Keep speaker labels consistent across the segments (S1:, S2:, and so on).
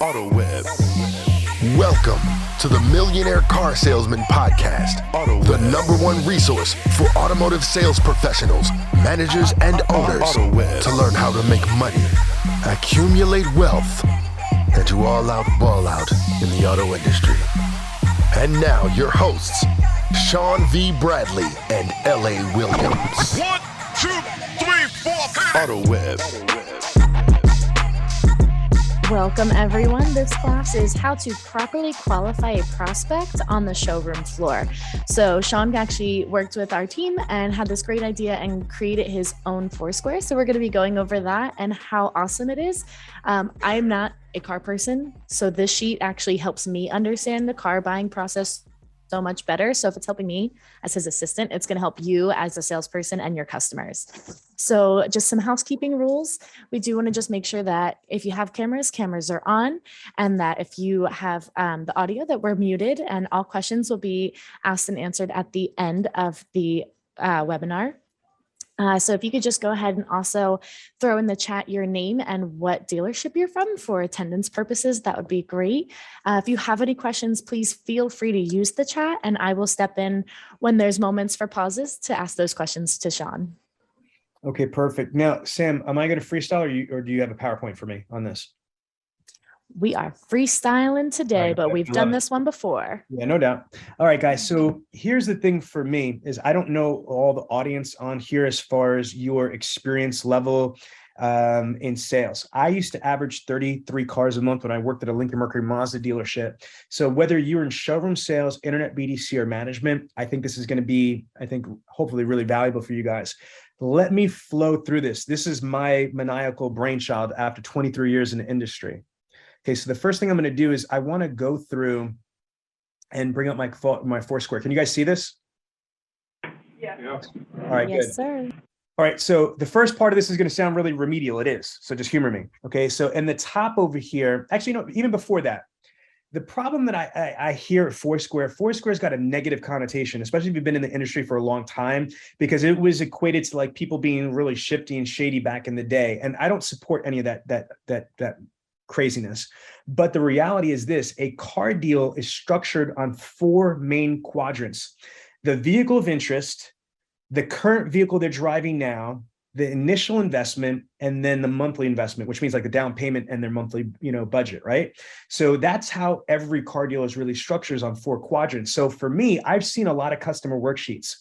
S1: Autoweb. Welcome to the Millionaire Car Salesman Podcast, the #1 resource for automotive sales professionals, managers, and owners to learn how to make money, accumulate wealth, and to all out ball out in the auto industry. And now your hosts, Sean V. Bradley and L.A. Williams.
S2: 1, 2, 3, 4,
S1: Autoweb.
S3: Welcome, everyone. This class is how to properly qualify a prospect on the showroom floor. So Sean actually worked with our team and had this great idea and created his own Foursquare. So we're going to be going over that and how awesome it is. I'm not a car person, so this sheet actually helps me understand the car buying process so much better. So if it's helping me as his assistant, it's going to help you as a salesperson and your customers. So just some housekeeping rules. We do want to just make sure that if you have cameras are on, and that if you have the audio, that we're muted, and all questions will be asked and answered at the end of the webinar. So if you could just go ahead and also throw in the chat your name and what dealership you're from for attendance purposes, that would be great. If you have any questions, please feel free to use the chat, and I will step in when there's moments for pauses to ask those questions to Sean.
S4: Okay, perfect. Now, Sam, am I going to freestyle or do you have a PowerPoint for me on this?
S3: We are freestyling today, but we've done this one before.
S4: Yeah, no doubt. All right, guys. So here's the thing for me is I don't know all the audience on here as far as your experience level in sales. I used to average 33 cars a month when I worked at a Lincoln Mercury Mazda dealership. So whether you're in showroom sales, internet BDC, or management, I think this is going to be, hopefully really valuable for you guys. Let me flow through this. This is my maniacal brainchild after 23 years in the industry. Okay, so the first thing I'm going to do is I want to go through and bring up my Foursquare. Can you guys see this?
S5: Yeah.
S4: All right,
S3: yes,
S4: good.
S3: Sir.
S4: All right, so the first part of this is going to sound really remedial. It is. So just humor me. Okay, so in the top over here, actually, no, even before that, the problem that I hear at Foursquare's got a negative connotation, especially if you've been in the industry for a long time, because it was equated to like people being really shifty and shady back in the day. And I don't support any of that craziness. But the reality is this: a car deal is structured on 4 main quadrants: the vehicle of interest, the current vehicle they're driving now, the initial investment, and then the monthly investment, which means like the down payment and their monthly, budget, right? So that's how every car deal is really structured, on 4 quadrants. So for me, I've seen a lot of customer worksheets,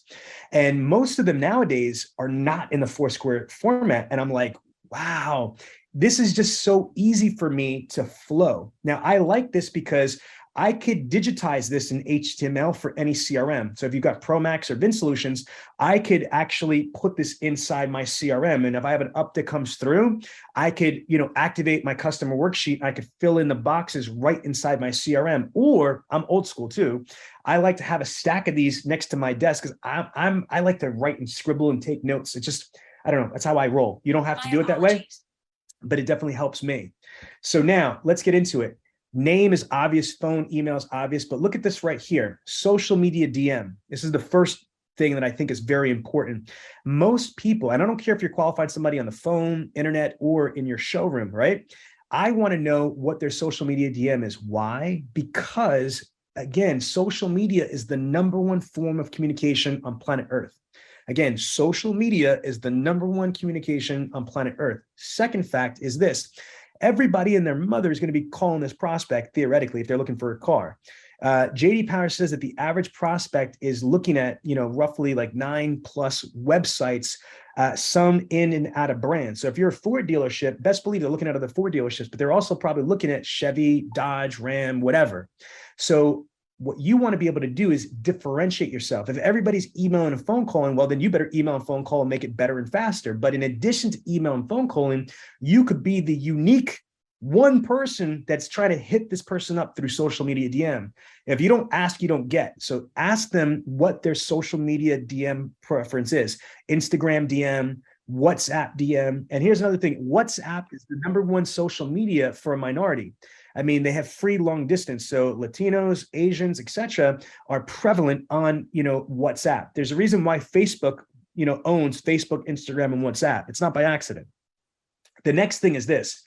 S4: and most of them nowadays are not in the Foursquare format. And I'm like, wow, this is just so easy for me to flow. Now, I like this because I could digitize this in HTML for any CRM. So if you've got ProMax or Vin Solutions, I could actually put this inside my CRM. And if I have an up that comes through, I could, activate my customer worksheet. I could fill in the boxes right inside my CRM. Or I'm old school too. I like to have a stack of these next to my desk because I like to write and scribble and take notes. It's just, I don't know. That's how I roll. You don't have to do it that way, but it definitely helps me. So now let's get into it. Name is obvious, phone, email is obvious, but look at this right here. Social media DM. This is the first thing that I think is very important. Most people, and I don't care if you're qualified somebody on the phone, internet, or in your showroom, right? I want to know what their social media DM is. Why? Because again, social media is the #1 form of communication on planet Earth. Again, social media is the #1 communication on planet Earth. Second fact is this: everybody and their mother is going to be calling this prospect, theoretically, if they're looking for a car. JD Power says that the average prospect is looking at, roughly like 9+ websites, some in and out of brands. So if you're a Ford dealership, best believe they're looking at other Ford dealerships, but they're also probably looking at Chevy, Dodge, Ram, whatever. So what you want to be able to do is differentiate yourself. If everybody's emailing and phone calling, well, then you better email and phone call and make it better and faster. But in addition to email and phone calling, you could be the unique one person that's trying to hit this person up through social media DM. If you don't ask, you don't get. So ask them what their social media DM preference is. Instagram DM, WhatsApp DM. And here's another thing. WhatsApp is the #1 social media for a minority. I mean, they have free long distance. So Latinos, Asians, etc., are prevalent on, WhatsApp. There's a reason why Facebook, owns Facebook, Instagram, and WhatsApp. It's not by accident. The next thing is this: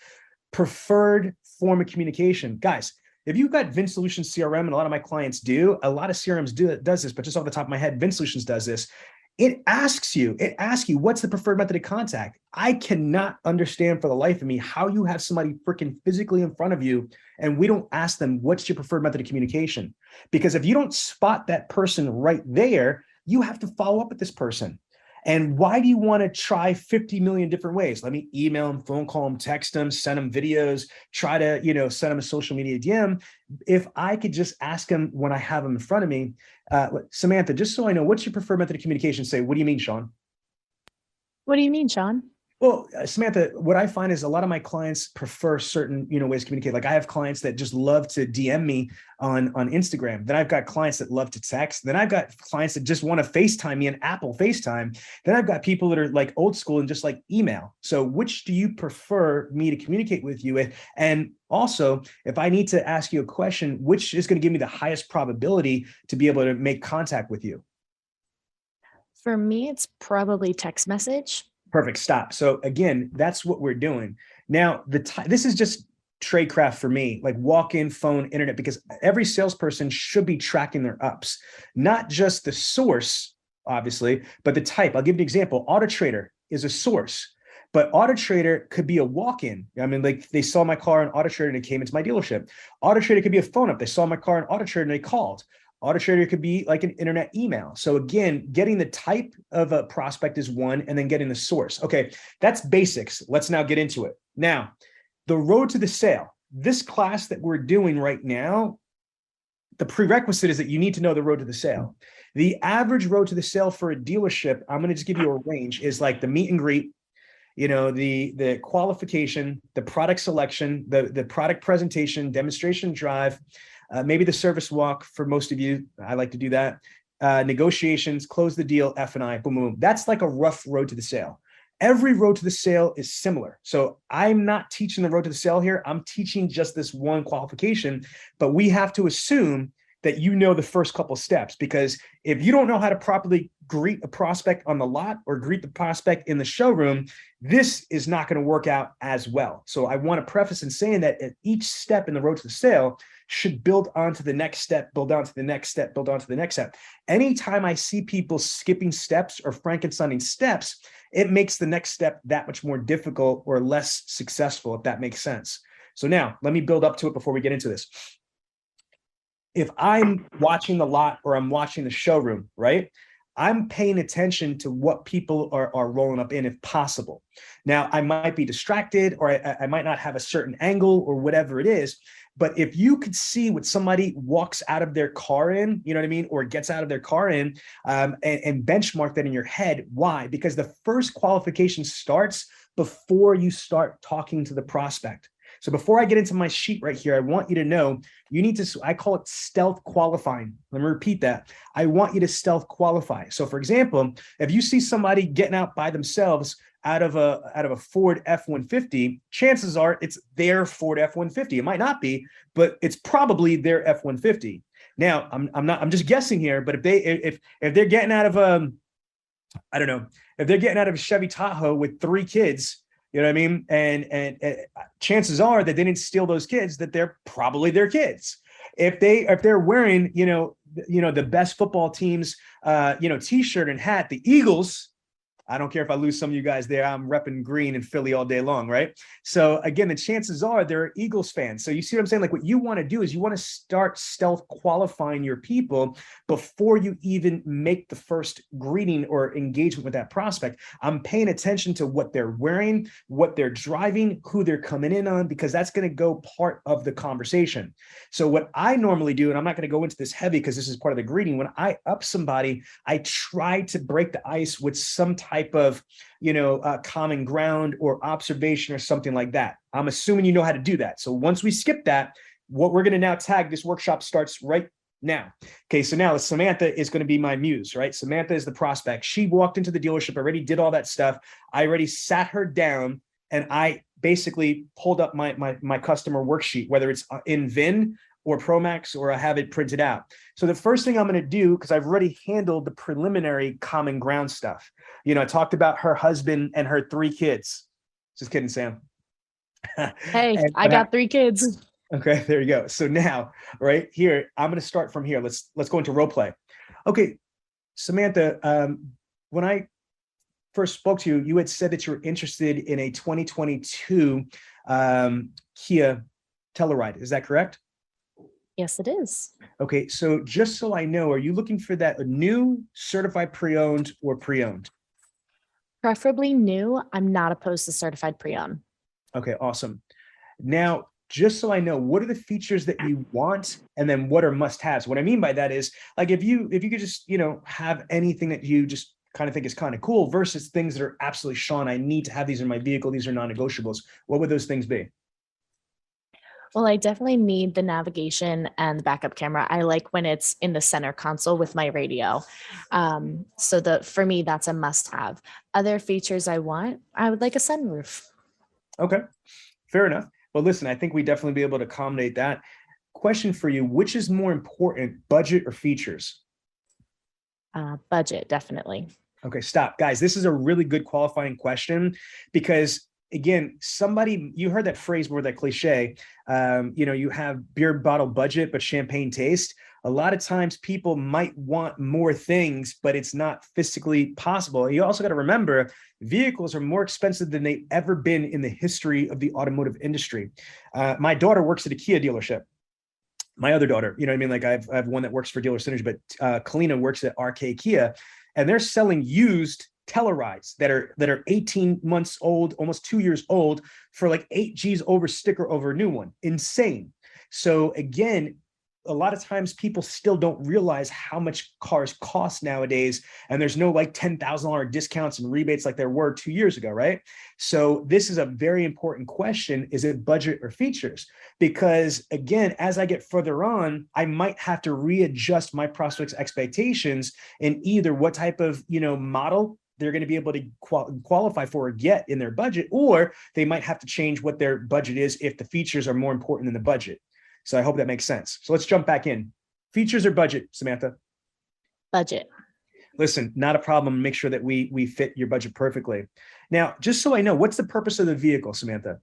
S4: preferred form of communication. Guys, if you've got VinSolutions CRM, and a lot of my clients do, a lot of CRMs does this, but just off the top of my head, VinSolutions does this. It asks you, what's the preferred method of contact? I cannot understand for the life of me how you have somebody freaking physically in front of you and we don't ask them, what's your preferred method of communication? Because if you don't spot that person right there, you have to follow up with this person. And why do you want to try 50 million different ways? Let me email them, phone call them, text them, send them videos, try to, send them a social media DM. If I could just ask them when I have them in front of me, Samantha, just so I know, what's your preferred method of communication? Say, what do you mean, Sean?
S3: What do you mean, Sean?
S4: Well, Samantha, what I find is a lot of my clients prefer certain, ways to communicate. Like I have clients that just love to DM me on Instagram. Then I've got clients that love to text. Then I've got clients that just want to FaceTime me in Apple FaceTime. Then I've got people that are like old school and just like email. So which do you prefer me to communicate with you with? And also, if I need to ask you a question, which is going to give me the highest probability to be able to make contact with you?
S3: For me, it's probably text message.
S4: Perfect. Stop. So again, that's what we're doing. Now, this is just tradecraft for me, like walk-in, phone, internet, because every salesperson should be tracking their ups, not just the source, obviously, but the type. I'll give you an example. AutoTrader is a source, but AutoTrader could be a walk-in. I mean, like they saw my car on AutoTrader and it came into my dealership. AutoTrader could be a phone up. They saw my car on AutoTrader and they called. AutoTrader could be like an internet email. So again, getting the type of a prospect is one, and then getting the source. Okay, that's basics. Let's now get into it. Now, the road to the sale. This class that we're doing right now, the prerequisite is that you need to know the road to the sale. The average road to the sale for a dealership, I'm going to just give you a range, is like the meet and greet, the qualification, the product selection, the product presentation, demonstration drive, maybe the service walk for most of you. I like to do that. Negotiations, close the deal, F&I, boom, boom. That's like a rough road to the sale. Every road to the sale is similar. So I'm not teaching the road to the sale here. I'm teaching just this one qualification, but we have to assume that you know the first couple steps, because if you don't know how to properly greet a prospect on the lot or greet the prospect in the showroom, this is not going to work out as well. So I want to preface in saying that at each step in the road to the sale should build onto the next step, build onto the next step, build onto the next step. Anytime I see people skipping steps or Frankensteining steps, it makes the next step that much more difficult or less successful, if that makes sense. So now let me build up to it before we get into this. If I'm watching the lot or I'm watching the showroom, right? I'm paying attention to what people are rolling up in if possible. Now, I might be distracted or I might not have a certain angle or whatever it is, but if you could see what somebody walks out of their car in, you know what I mean? Or gets out of their car in and benchmark that in your head. Why? Because the first qualification starts before you start talking to the prospect. So before I get into my sheet right here, I want you to know you need to, I call it stealth qualifying. Let me repeat that. I want you to stealth qualify. So for example, if you see somebody getting out by themselves out of a Ford F-150, chances are it's their Ford F-150. It might not be, but it's probably their F-150. Now, I'm just guessing here, but if they're getting out of I don't know, if they're getting out of a Chevy Tahoe with 3 kids, you know what I mean? And chances are that they didn't steal those kids, that they're probably their kids. If they're wearing, the best football team's, T-shirt and hat, the Eagles, I don't care if I lose some of you guys there. I'm repping green in Philly all day long, right? So again, the chances are they're Eagles fans. So you see what I'm saying? Like what you want to do is you want to start stealth qualifying your people before you even make the first greeting or engagement with that prospect. I'm paying attention to what they're wearing, what they're driving, who they're coming in on, because that's going to go part of the conversation. So what I normally do, and I'm not going to go into this heavy because this is part of the greeting, when I up somebody, I try to break the ice with some type of, common ground or observation or something like that. I'm assuming you know how to do that. So once we skip that, what we're going to now tag, this workshop starts right now. Okay, so now Samantha is going to be my muse, right? Samantha is the prospect. She walked into the dealership, already did all that stuff. I already sat her down and I basically pulled up my customer worksheet, whether it's in VIN or Promax, or I have it printed out. So the first thing I'm going to do, because I've already handled the preliminary common ground stuff. I talked about her husband and her 3 kids. Just kidding, Sam.
S3: Hey,
S4: And
S3: I got 3 kids.
S4: okay, there you go. So now, right here, I'm going to start from here. Let's go into role play. Okay, Samantha, when I first spoke to you, you had said that you were interested in a 2022 Kia Telluride. Is that correct?
S3: Yes, it is.
S4: Okay, so just so I know, are you looking for that new, certified pre-owned, or pre-owned?
S3: Preferably new. I'm not opposed to certified pre-owned.
S4: Okay, awesome. Now, just so I know, what are the features that you want, and then what are must-haves? What I mean by that is, like, if you could just, have anything that you just kind of think is kind of cool versus things that are absolutely, Sean, I need to have these in my vehicle. These are non-negotiables. What would those things be?
S3: Well, I definitely need the navigation and the backup camera. I like when it's in the center console with my radio. For me, that's a must-have. Other features I would like a sunroof.
S4: Okay, fair enough. Well, listen, I think we definitely be able to accommodate that. Question for you, which is more important, budget or features?
S3: Budget, definitely.
S4: Okay, stop. Guys, this is a really good qualifying question because, again, you heard that phrase where that cliche, you have beer bottle budget, but champagne taste. A lot of times people might want more things, but it's not physically possible. You also got to remember, vehicles are more expensive than they've ever been in the history of the automotive industry. My daughter works at a Kia dealership. My other daughter, you know what I mean? Like I have one that works for Dealer Synergy, but Kalina works at RK Kia, and they're selling used Tellurides that are 18 months old, almost 2 years old, for like 8 G's over sticker over a new one. Insane. So again, a lot of times people still don't realize how much cars cost nowadays. And there's no like $10,000 discounts and rebates like there were 2 years ago, right? So this is a very important question. Is it budget or features? Because again, as I get further on, I might have to readjust my prospects' expectations in either what type of, model they're going to be able to qualify for or get in their budget, or they might have to change what their budget is if the features are more important than the budget. So I hope that makes sense. So let's jump back in. Features or budget, Samantha?
S3: Budget.
S4: Listen, not a problem. Make sure that we fit your budget perfectly. Now, just so I know, what's the purpose of the vehicle, Samantha?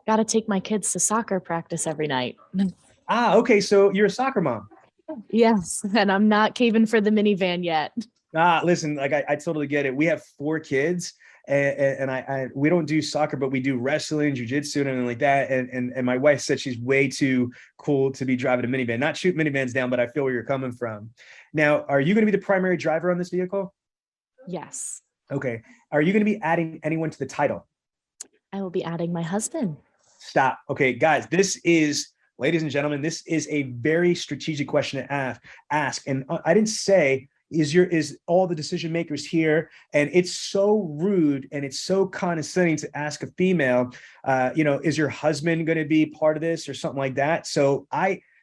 S3: Got to take my kids to soccer practice every night.
S4: Okay. So you're a soccer mom.
S3: Yes. And I'm not caving for the minivan yet.
S4: Listen, like I totally get it. We have 4 kids. And we don't do soccer, but we do wrestling, jujitsu, and like that. And my wife said she's way too cool to be driving a minivan. Not shoot minivans down, but I feel where you're coming from. Now, are you going to be the primary driver on this vehicle?
S3: Yes.
S4: Okay. Are you going to be adding anyone to the title?
S3: I will be adding my husband.
S4: Stop. Okay, guys, ladies and gentlemen, this is a very strategic question to ask. And I didn't say, is all the decision makers here? And it's so rude and it's so condescending to ask a female, is your husband going to be part of this or something like that?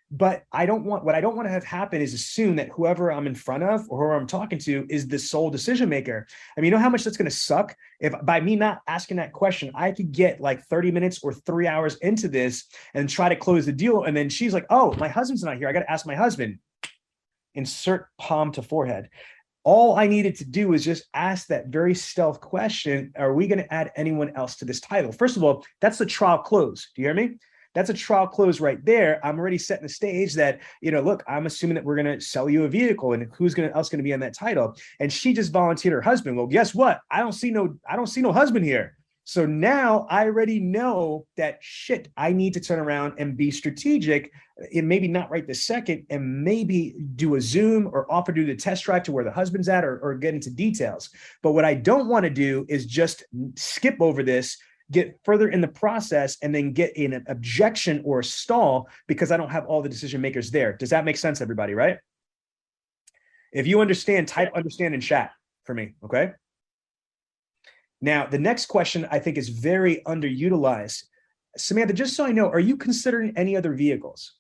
S4: What I don't want to have happen is assume that whoever I'm in front of or whoever I'm talking to is the sole decision maker. I mean, you know how much that's going to suck if by me not asking that question, I could get like 30 minutes or 3 hours into this and try to close the deal. And then she's like, oh, my husband's not here. I got to ask my husband. Insert palm to forehead. All I needed to do is just ask that very stealth question. Are we going to add anyone else to this title? First of all, that's the trial close. Do you hear me? That's a trial close right there. I'm already setting the stage that, look, I'm assuming that we're going to sell you a vehicle and who's else going to be on that title. And she just volunteered her husband. Well, guess what? I don't see no husband here. So now I already know that shit, I need to turn around and be strategic and maybe not right this second and maybe do a Zoom or offer to do the test drive to where the husband's at or get into details. But what I don't want to do is just skip over this, get further in the process and then get an objection or a stall because I don't have all the decision makers there. Does that make sense, everybody, right? If you understand, type understand in chat for me, okay? Now, the next question I think is very underutilized. Samantha, just so I know, are you considering any other vehicles?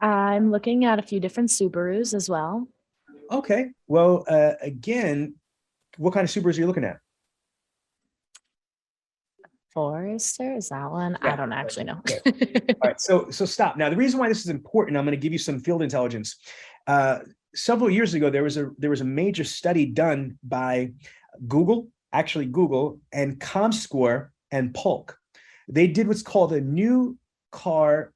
S3: I'm looking at a few different Subarus as well.
S4: Okay. Well, again, what kind of Subarus are you looking at?
S3: Forester, is that one?
S4: Yeah.
S3: I don't actually know.
S4: All right. So stop. Now, the reason why this is important, I'm going to give you some field intelligence. Several years ago, there was a major study done by Google and ComScore and Polk. They did what's called a new car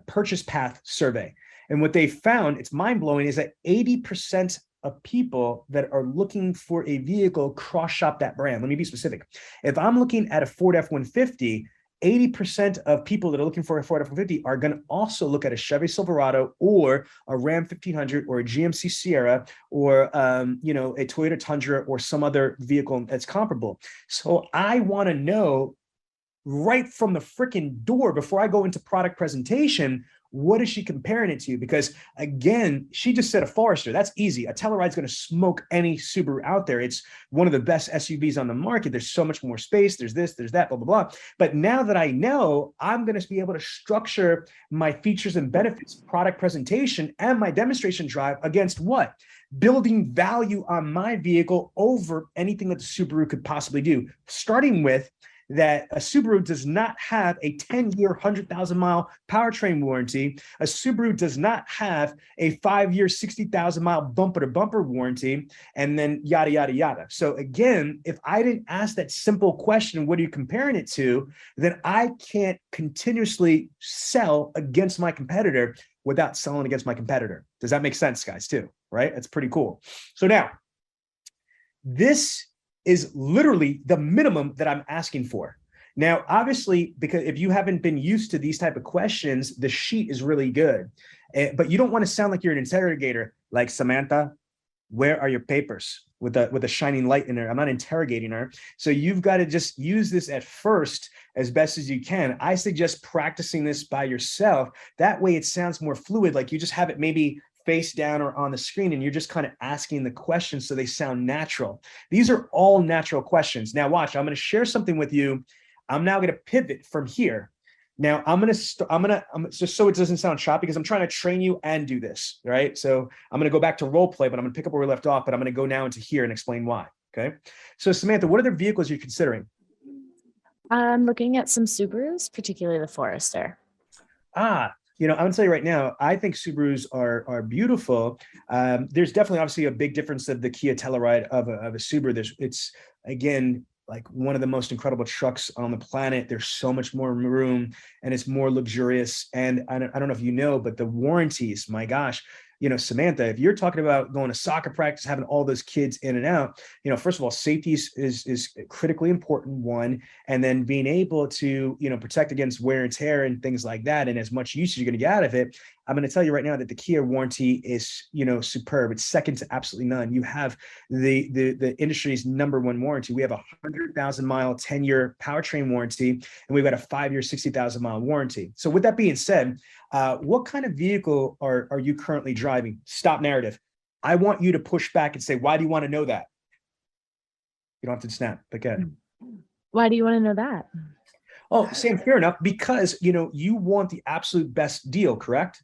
S4: purchase path survey. And what they found, it's mind-blowing, is that 80% of people that are looking for a vehicle cross-shop that brand. Let me be specific. If I'm looking at a Ford F-150, 80% of people that are looking for a Ford F-150 are going to also look at a Chevy Silverado or a Ram 1500 or a GMC Sierra or a Toyota Tundra or some other vehicle that's comparable. So I want to know right from the freaking door before I go into product presentation, what is she comparing it to? Because again, she just said a Forester. That's easy. A Telluride's going to smoke any Subaru out there. It's one of the best SUVs on the market. There's so much more space. There's this, there's that, blah, blah, blah. But now that I know, I'm going to be able to structure my features and benefits product presentation and my demonstration drive against what? Building value on my vehicle over anything that the Subaru could possibly do. Starting with that a Subaru does not have a 10-year, 100,000-mile powertrain warranty. A Subaru does not have a 5-year, 60,000-mile bumper-to-bumper warranty, and then yada, yada, yada. So again, if I didn't ask that simple question, what are you comparing it to, then I can't continuously sell against my competitor without selling against my competitor. Does that make sense, guys, too? Right? That's pretty cool. So now, this is literally the minimum that I'm asking for. Now, obviously, because if you haven't been used to these type of questions, the sheet is really good, but you don't want to sound like you're an interrogator, like Samantha, where are your papers? With a shining light in there. I'm not interrogating her. So you've got to just use this at first as best as you can. I suggest practicing this by yourself. That way it sounds more fluid, like you just have it maybe face down or on the screen, and you're just kind of asking the questions so they sound natural. These are all natural questions. Now watch, I'm going to share something with you. I'm now going to pivot from here. Now I'm just so it doesn't sound choppy, because I'm trying to train you and do this, right? So I'm going to go back to role play, but I'm going to pick up where we left off, but I'm going to go now into here and explain why. Okay. So Samantha, what other vehicles are you considering?
S3: I'm looking at some Subarus, particularly the Forester.
S4: I'm gonna tell you right now, I think Subarus are beautiful. There's definitely obviously a big difference of the Kia Telluride of a Subaru. It's again, like one of the most incredible trucks on the planet. There's so much more room and it's more luxurious. And I don't know if you know, but the warranties, my gosh, Samantha, if you're talking about going to soccer practice, having all those kids in and out, first of all, safety is critically important, one, and then being able to, protect against wear and tear and things like that. And as much use you're going to get out of it. I'm going to tell you right now that the Kia warranty is, superb. It's second to absolutely none. You have the industry's #1 warranty. We have a 100,000-mile, 10-year powertrain warranty, and we've got a 5-year, 60,000-mile warranty. So with that being said, what kind of vehicle are you currently driving? Stop narrative. I want you to push back and say, why do you want to know that? You don't have to snap. Okay.
S3: Why do you want to know that?
S4: Oh, Sam, fair enough. Because, you want the absolute best deal, correct?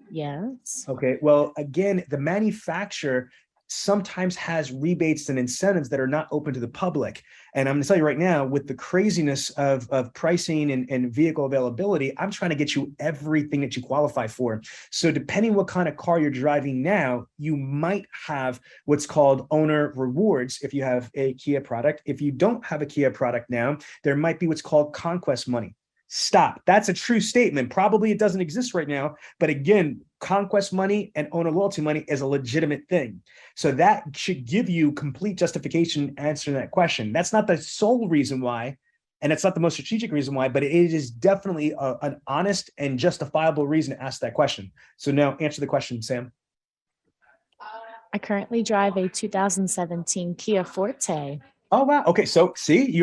S3: Yes.
S4: Okay. Well, again, the manufacturer sometimes has rebates and incentives that are not open to the public. And I'm going to tell you right now, with the craziness of pricing and vehicle availability, I'm trying to get you everything that you qualify for. So depending what kind of car you're driving now, you might have what's called owner rewards if you have a Kia product. If you don't have a Kia product now, there might be what's called conquest money. Stop. That's a true statement. Probably it doesn't exist right now. But again, conquest money and owner loyalty money is a legitimate thing. So that should give you complete justification answering that question. That's not the sole reason why, and it's not the most strategic reason why, but it is definitely an honest and justifiable reason to ask that question. So now answer the question, Sam.
S3: I currently drive a 2017 Kia Forte.
S4: Oh, wow. Okay. So see,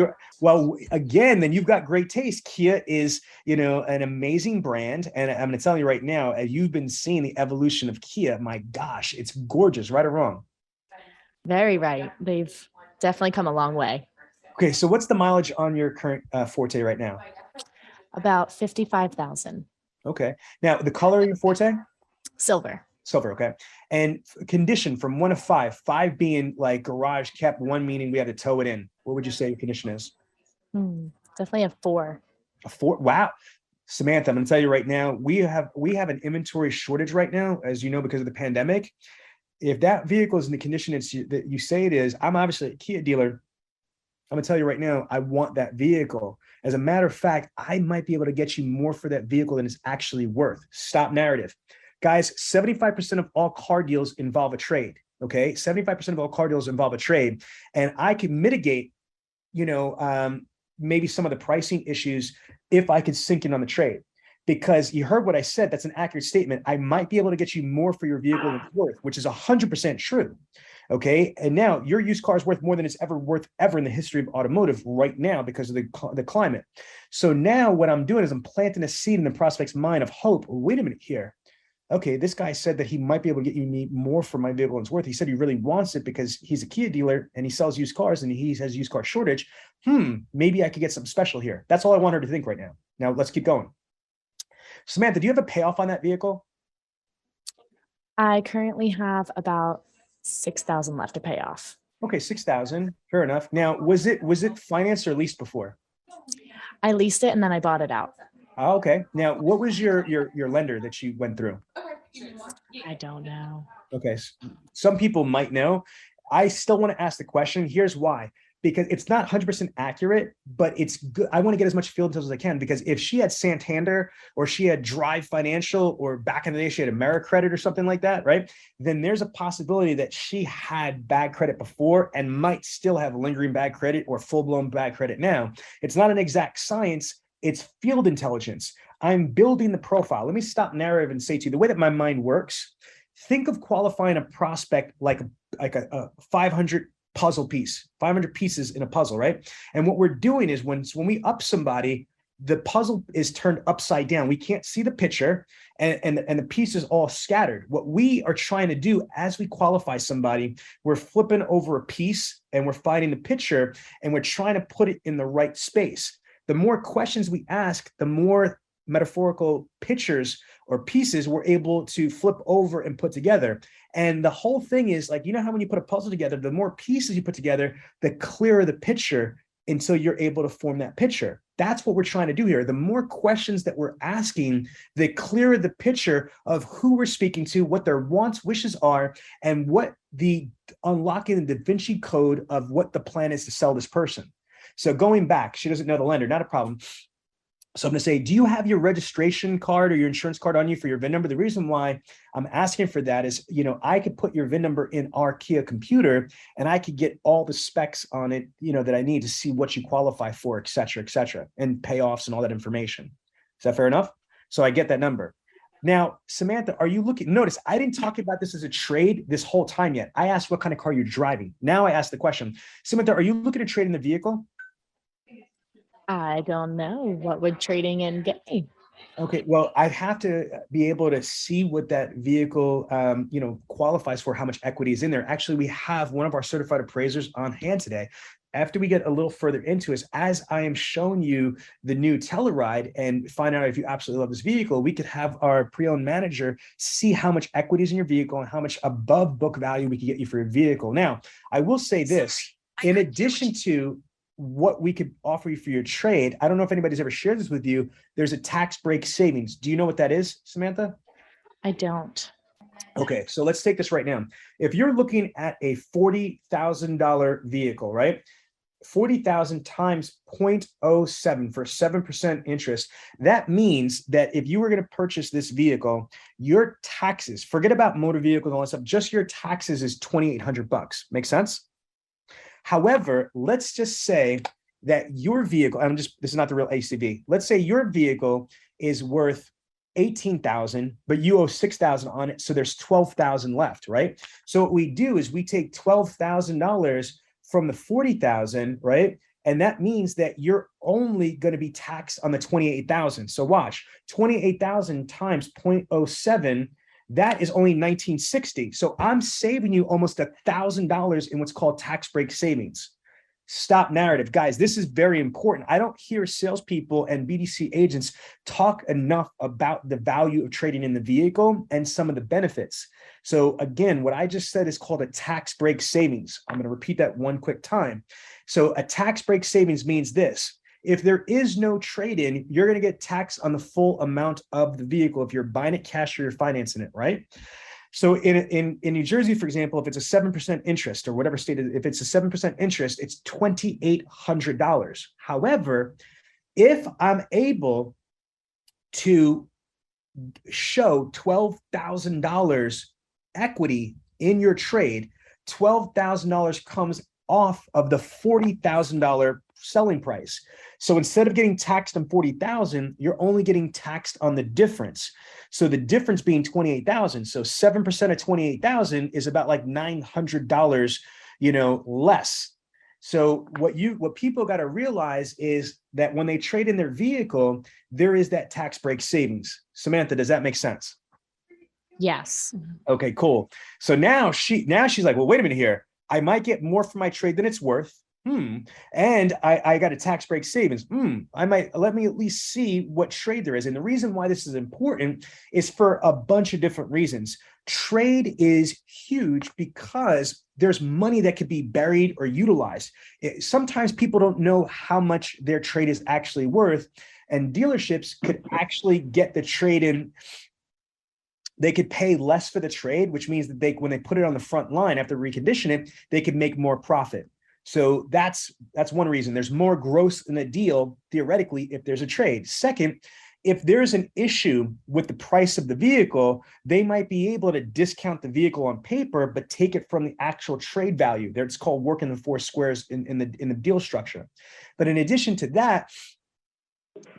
S4: again, then you've got great taste. Kia is, an amazing brand. And I'm going to tell you right now, as you've been seeing the evolution of Kia, my gosh, it's gorgeous, right or wrong?
S3: Very right. They've definitely come a long way.
S4: Okay. So what's the mileage on your current Forte right now?
S3: About 55,000.
S4: Okay. Now the color of your Forte?
S3: Silver.
S4: Silver. Okay. And condition from 1 to 5, 5 being like garage kept, 1 meaning we had to tow it in. What would you say your condition is?
S3: Definitely a 4.
S4: A 4. Wow. Samantha, I'm going to tell you right now, we have an inventory shortage right now, as you know, because of the pandemic. If that vehicle is in the condition that you say it is, I'm obviously a Kia dealer. I'm gonna tell you right now, I want that vehicle. As a matter of fact, I might be able to get you more for that vehicle than it's actually worth. Stop narrative. Guys, 75% of all car deals involve a trade. Okay. 75% of all car deals involve a trade. And I can mitigate, maybe some of the pricing issues if I could sink in on the trade. Because you heard what I said, that's an accurate statement. I might be able to get you more for your vehicle than it's worth, which is 100% true. Okay. And now your used car is worth more than it's ever worth ever in the history of automotive right now because of the climate. So now what I'm doing is I'm planting a seed in the prospect's mind of hope. Wait a minute here. Okay, this guy said that he might be able to get me more for my vehicle than it's worth. He said he really wants it because he's a Kia dealer and he sells used cars and he has used car shortage. Maybe I could get something special here. That's all I want her to think right now. Now let's keep going. Samantha, do you have a payoff on that vehicle?
S3: I currently have about 6,000 left to pay off.
S4: Okay, 6,000. Fair enough. Now, was it financed or leased before?
S3: I leased it and then I bought it out.
S4: Oh, okay. Now, what was your lender that you went through?
S3: I don't know.
S4: Okay. Some people might know. I still want to ask the question. Here's why. Because it's not 100% accurate, but it's good. I want to get as much field intel as I can, because if she had Santander or she had Drive Financial or back in the day she had AmeriCredit or something like that, right? Then there's a possibility that she had bad credit before and might still have lingering bad credit or full-blown bad credit now. It's not an exact science. It's field intelligence. I'm building the profile. Let me stop narrative and say to you, the way that my mind works, think of qualifying a prospect like a 500 puzzle piece, 500 pieces in a puzzle, right? And what we're doing is when we up somebody, the puzzle is turned upside down. We can't see the picture and the pieces all scattered. What we are trying to do as we qualify somebody, we're flipping over a piece and we're finding the picture and we're trying to put it in the right space. The more questions we ask, the more metaphorical pictures or pieces we're able to flip over and put together. And the whole thing is like, how when you put a puzzle together, the more pieces you put together, the clearer the picture until you're able to form that picture. That's what we're trying to do here. The more questions that we're asking, the clearer the picture of who we're speaking to, what their wants, wishes are, and what the unlocking the Da Vinci Code of what the plan is to sell this person. So going back, she doesn't know the lender, not a problem. So I'm going to say, do you have your registration card or your insurance card on you for your VIN number? The reason why I'm asking for that is, I could put your VIN number in our Kia computer and I could get all the specs on it, that I need to see what you qualify for, et cetera, and payoffs and all that information. Is that fair enough? So I get that number. Now, Samantha, are you looking? Notice I didn't talk about this as a trade this whole time yet. I asked what kind of car you're driving. Now I ask the question, Samantha, are you looking to trade in the vehicle?
S3: I don't know. What would trading in get me?
S4: Okay, well, I'd have to be able to see what that vehicle, qualifies for, how much equity is in there. Actually, we have one of our certified appraisers on hand today. After we get a little further into this, as I am showing you the new Telluride and find out if you absolutely love this vehicle, we could have our pre-owned manager see how much equity is in your vehicle and how much above book value we can get you for your vehicle. Now, I will say this, in addition to what we could offer you for your trade, I don't know if anybody's ever shared this with you, there's a tax break savings. Do you know what that is, Samantha?
S3: I don't.
S4: Okay, so let's take this right now. If you're looking at a $40,000 vehicle, right? 40,000 times 0.07 for 7% interest. That means that if you were going to purchase this vehicle, your taxes, forget about motor vehicles and all that stuff, just your taxes is $2,800. Make sense? However, let's just say that your vehicle, this is not the real ACV. Let's say your vehicle is worth 18,000, but you owe 6,000 on it. So there's 12,000 left, right? So what we do is we take $12,000 from the 40,000, right? And that means that you're only going to be taxed on the 28,000. So watch, 28,000 times 0.07, that is only 1960. So I'm saving you almost $1,000 in what's called tax break savings. Stop narrative. Guys, this is very important. I don't hear salespeople and BDC agents talk enough about the value of trading in the vehicle and some of the benefits. So again, what I just said is called a tax break savings. I'm going to repeat that one quick time. So a tax break savings means this. If there is no trade-in, you're going to get taxed on the full amount of the vehicle if you're buying it cash or you're financing it, right? So in New Jersey, for example, if it's a 7% interest or whatever state, if it's a 7% interest, it's $2,800. However, if I'm able to show $12,000 equity in your trade, $12,000 comes off of the $40,000 selling price. So instead of getting taxed on $40,000, you're only getting taxed on the difference. So the difference being $28,000. So 7% of $28,000 is about like $900, less. So what people got to realize is that when they trade in their vehicle, there is that tax break savings. Samantha, does that make sense?
S3: Yes.
S4: Okay, cool. So now she's like, well, wait a minute here. I might get more for my trade than it's worth. And I got a tax break savings. Let me at least see what trade there is. And the reason why this is important is for a bunch of different reasons. Trade is huge because there's money that could be buried or utilized. Sometimes people don't know how much their trade is actually worth, and dealerships could actually get the trade in. They could pay less for the trade, which means that when they put it on the front line after recondition it, they could make more profit. So that's one reason. There's more gross in the deal, theoretically, if there's a trade. Second, if there's an issue with the price of the vehicle, they might be able to discount the vehicle on paper, but take it from the actual trade value. It's called working the four squares in the deal structure. But in addition to that,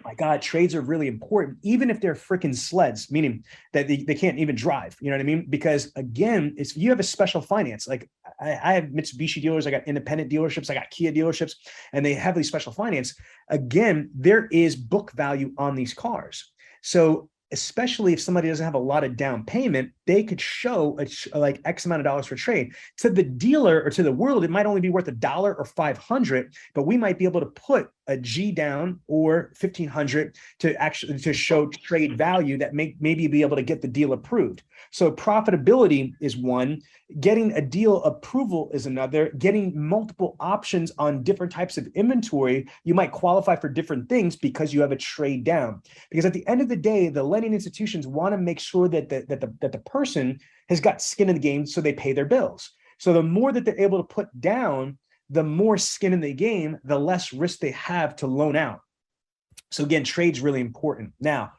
S4: my God, trades are really important, even if they're freaking sleds, meaning that they can't even drive. You know what I mean? Because again, if you have a special finance, like I have Mitsubishi dealers, I got independent dealerships, I got Kia dealerships, and they have these special finance. Again, there is book value on these cars. So especially if somebody doesn't have a lot of down payment, they could show like X amount of dollars for trade. To the dealer or to the world, it might only be worth $1 or $500, but we might be able to put a G down or $1,500 to show trade value that maybe be able to get the deal approved. So profitability is one, getting a deal approval is another, getting multiple options on different types of inventory. You might qualify for different things because you have a trade down. Because at the end of the day, the lending institutions want to make sure that the person has got skin in the game, so they pay their bills. So the more that they're able to put down, the more skin in the game, the less risk they have to loan out. So again, trade's really important. Now,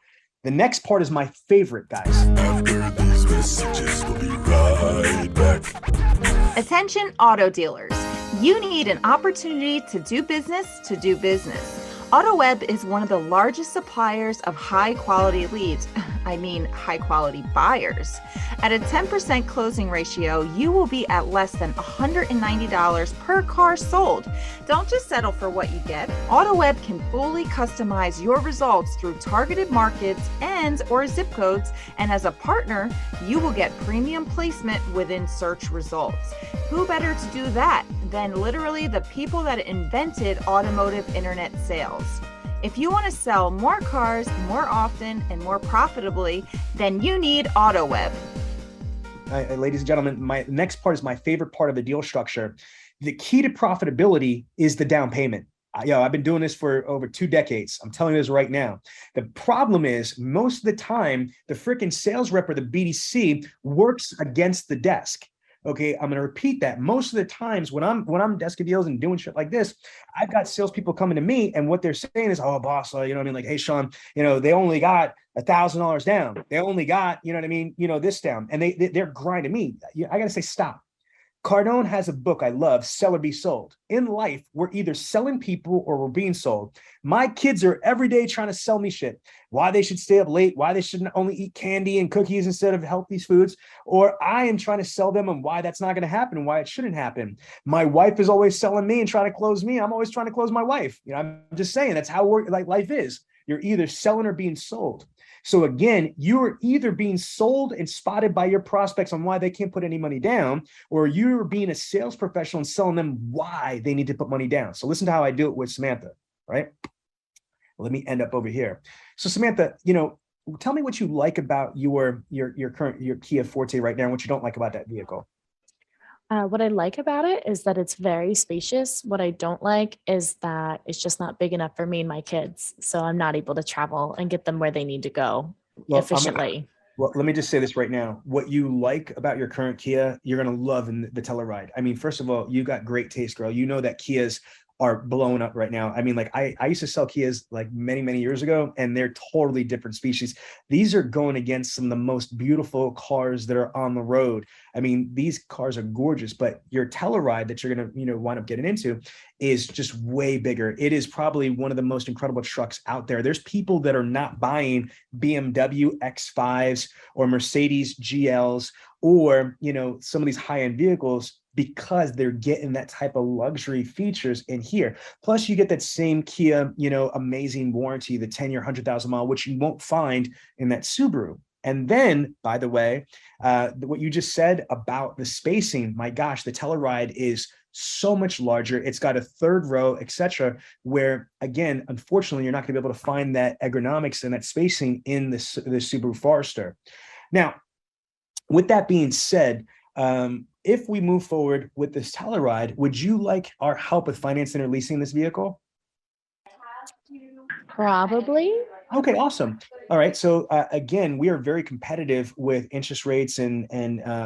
S4: the next part is my favorite, guys.
S1: After these messages, we'll be right back.
S6: Attention auto dealers. You need an opportunity to do business. AutoWeb is one of the largest suppliers of high-quality leads. High-quality buyers. At a 10% closing ratio, you will be at less than $190 per car sold. Don't just settle for what you get. AutoWeb can fully customize your results through targeted markets and/or zip codes, and as a partner, you will get premium placement within search results. Who better to do that than literally the people that invented automotive internet sales? If you want to sell more cars more often and more profitably, then you need AutoWeb.
S4: Ladies and gentlemen, my next part is my favorite part of the deal structure. The key to profitability is the down payment. I've been doing this for over 2 decades. I'm telling you this right now. The problem is most of the time, the freaking sales rep or the BDC works against the desk. Okay, I'm going to repeat that. Most of the times when I'm desk deals and doing shit like this, I've got salespeople coming to me, and what they're saying is, "Oh, boss, you know what I mean? Like, hey, Sean, they only got $1,000 down. They only got, this down, and they're grinding me. I got to say, stop. Cardone has a book I love, Sell or Be Sold. In life, we're either selling people or we're being sold. My kids are every day trying to sell me shit. Why they should stay up late, why they shouldn't only eat candy and cookies instead of healthy foods, or I am trying to sell them and why that's not going to happen and why it shouldn't happen. My wife is always selling me and trying to close me. I'm always trying to close my wife. I'm just saying that's how life is. You're either selling or being sold. So again, you're either being sold and spotted by your prospects on why they can't put any money down, or you're being a sales professional and selling them why they need to put money down. So listen to how I do it with Samantha, right? Let me end up over here. So Samantha, tell me what you like about your Kia Forte right now and what you don't like about that vehicle.
S3: What I like about it is that it's very spacious. What I don't like is that it's just not big enough for me and my kids. So I'm not able to travel and get them where they need to go efficiently.
S4: Well, let me just say this right now. What you like about your current Kia, you're going to love in the Telluride. I mean, first of all, you got great taste, girl. You know that Kias are blowing up right now. I mean, like I used to sell Kias like many, many years ago, and they're totally different species. These are going against some of the most beautiful cars that are on the road. I mean, these cars are gorgeous, but your Telluride that you're going to, wind up getting into is just way bigger. It is probably one of the most incredible trucks out there. There's people that are not buying BMW X5s or Mercedes GLs or, some of these high-end vehicles because they're getting that type of luxury features in here. Plus you get that same Kia, amazing warranty, the 10-year, 100,000 mile, which you won't find in that Subaru. And then, by the way, what you just said about the spacing, my gosh, the Telluride is so much larger. It's got a third row, etc. Where, again, unfortunately, you're not going to be able to find that ergonomics and that spacing in the Subaru Forester. Now, with that being said, if we move forward with this Telluride, would you like our help with financing or leasing this vehicle?
S3: Probably.
S4: Okay, awesome. All right. So again, we are very competitive with interest rates and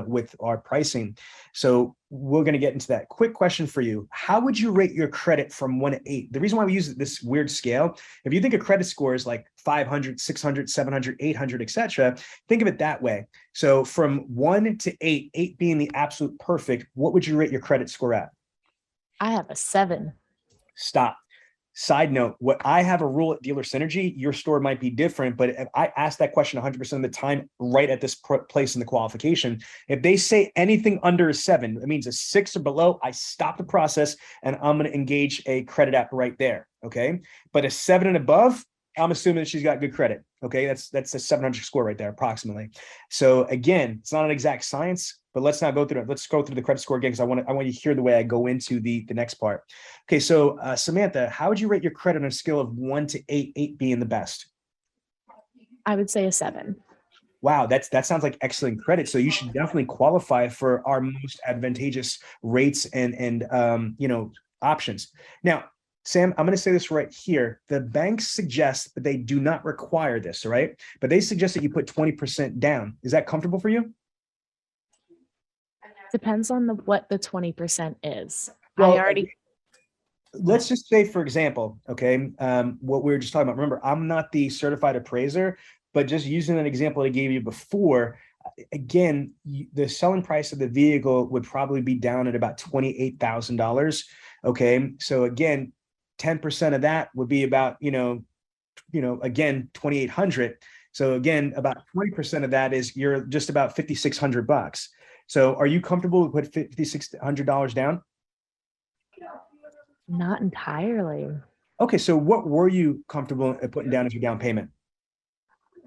S4: with our pricing. So we're going to get into that. Quick question for you. How would you rate your credit from 1 to 8? The reason why we use this weird scale, if you think a credit score is like 500, 600, 700, 800, etc., think of it that way. So from 1 to 8, 8 being the absolute perfect, what would you rate your credit score at?
S3: I have a 7.
S4: Stop. Side note, what I have a rule at Dealer Synergy, your store might be different, but if I ask that question 100% of the time right at this place in the qualification, if they say anything under a 7, it means a 6 or below, I stop the process and I'm going to engage a credit app right there. Okay. But a 7 and above, I'm assuming that she's got good credit. Okay. That's a 700 score right there, approximately. So again, it's not an exact science, but let's not go through it. Let's go through the credit score again, because I want you to hear the way I go into the next part. Okay. So Samantha, how would you rate your credit on a scale of 1 to 8, 8 being the best?
S3: I would say a 7.
S4: Wow. That sounds like excellent credit. So you should definitely qualify for our most advantageous rates and options. Now, Sam, I'm going to say this right here. The banks suggest that they do not require this, all right? But they suggest that you put 20% down. Is that comfortable for you?
S3: Depends on what the 20% is.
S4: Well,
S3: I already.
S4: Let's just say, for example, okay, what we were just talking about. Remember, I'm not the certified appraiser, but just using an example I gave you before, again, the selling price of the vehicle would probably be down at about $28,000. Okay, so again, 10% of that would be about, again, 2,800. So again, about 20% of that is you're just about $5,600. So are you comfortable with put $5,600 down?
S3: Not entirely.
S4: Okay. So what were you comfortable putting down as your down payment?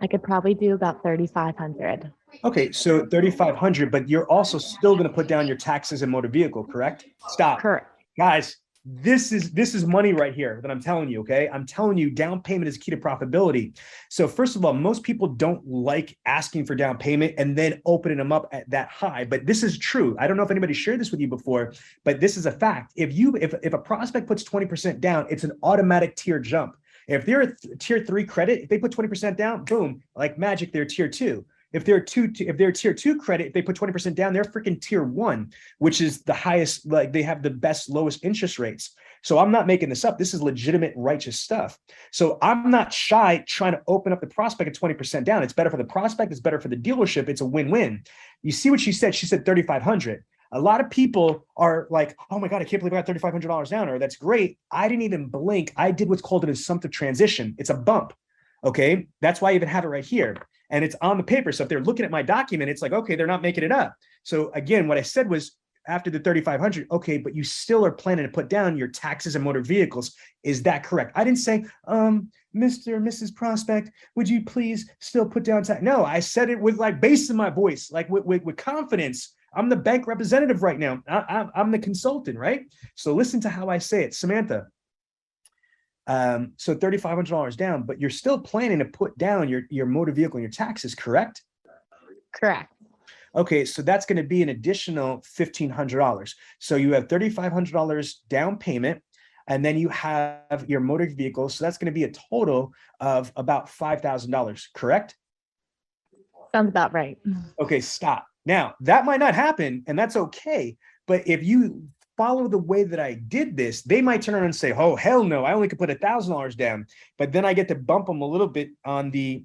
S3: I could probably do about 3,500.
S4: Okay. So 3,500, but you're also still going to put down your taxes and motor vehicle, correct? Stop.
S3: Correct.
S4: Guys, this is money right here that I'm telling you, okay? I'm telling you, down payment is key to profitability. So first of all, most people don't like asking for down payment and then opening them up at that high, but this is true. I don't know if anybody shared this with you before, but this is a fact. If a prospect puts 20% down, it's an automatic tier jump. If they're a tier 3 credit, if they put 20% down, boom, like magic, they're tier 2. If they're tier 2 credit, if they put 20% down, they're freaking tier 1, which is the highest, like they have the best, lowest interest rates. So I'm not making this up. This is legitimate, righteous stuff. So I'm not shy trying to open up the prospect at 20% down. It's better for the prospect. It's better for the dealership. It's a win-win. You see what she said? She said 3,500. A lot of people are like, oh my God, I can't believe I got $3,500 down, or that's great. I didn't even blink. I did what's called an assumptive transition. It's a bump. Okay. That's why I even have it right here. And it's on the paper. So if they're looking at my document, it's like, okay, they're not making it up. So again, what I said was after the 3,500, okay, but you still are planning to put down your taxes and motor vehicles. Is that correct? I didn't say, Mr. or Mrs. Prospect, would you please still put down tax? No, I said it with like bass in my voice, like with confidence. I'm the bank representative right now. I'm the consultant, right? So listen to how I say it, Samantha. So $3,500 down, but you're still planning to put down your motor vehicle and your taxes, correct?
S3: Correct.
S4: Okay, so that's going to be an additional $1,500. So you have $3,500 down payment, and then you have your motor vehicle. So that's going to be a total of about $5,000, correct?
S3: Sounds about right.
S4: Okay, stop. Now, that might not happen, and that's okay. But if you follow the way that I did this, they might turn around and say, oh, hell no, I only could put $1,000 down. But then I get to bump them a little bit on the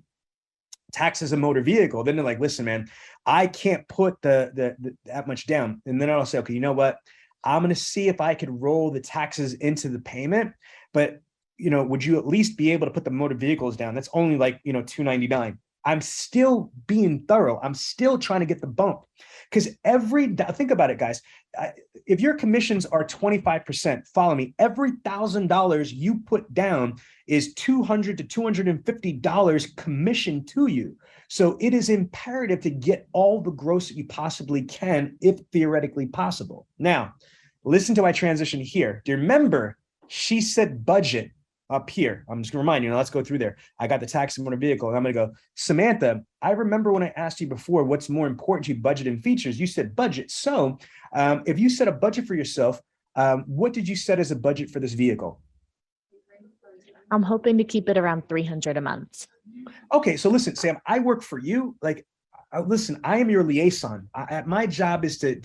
S4: taxes and motor vehicle. Then they're like, listen, man, I can't put the that much down. And then I'll say, okay, you know what? I'm going to see if I could roll the taxes into the payment. But, would you at least be able to put the motor vehicles down? That's only like, $299. I'm still being thorough. I'm still trying to get the bump, because think about it, guys. If your commissions are 25%, follow me, every $1,000 you put down is $200 to $250 commission to you. So it is imperative to get all the gross that you possibly can, if theoretically possible. Now, listen to my transition here. Do you remember she said budget up here? I'm just gonna remind you, let's go through there. I got the tax and motor vehicle, and I'm gonna go, Samantha, I remember when I asked you before, what's more important to you, budget and features? You said budget. So if you set a budget for yourself, what did you set as a budget for this vehicle?
S3: I'm hoping to keep it around $300 a month.
S4: Okay, so listen, Sam, I work for you. Listen, I am your liaison. My job is to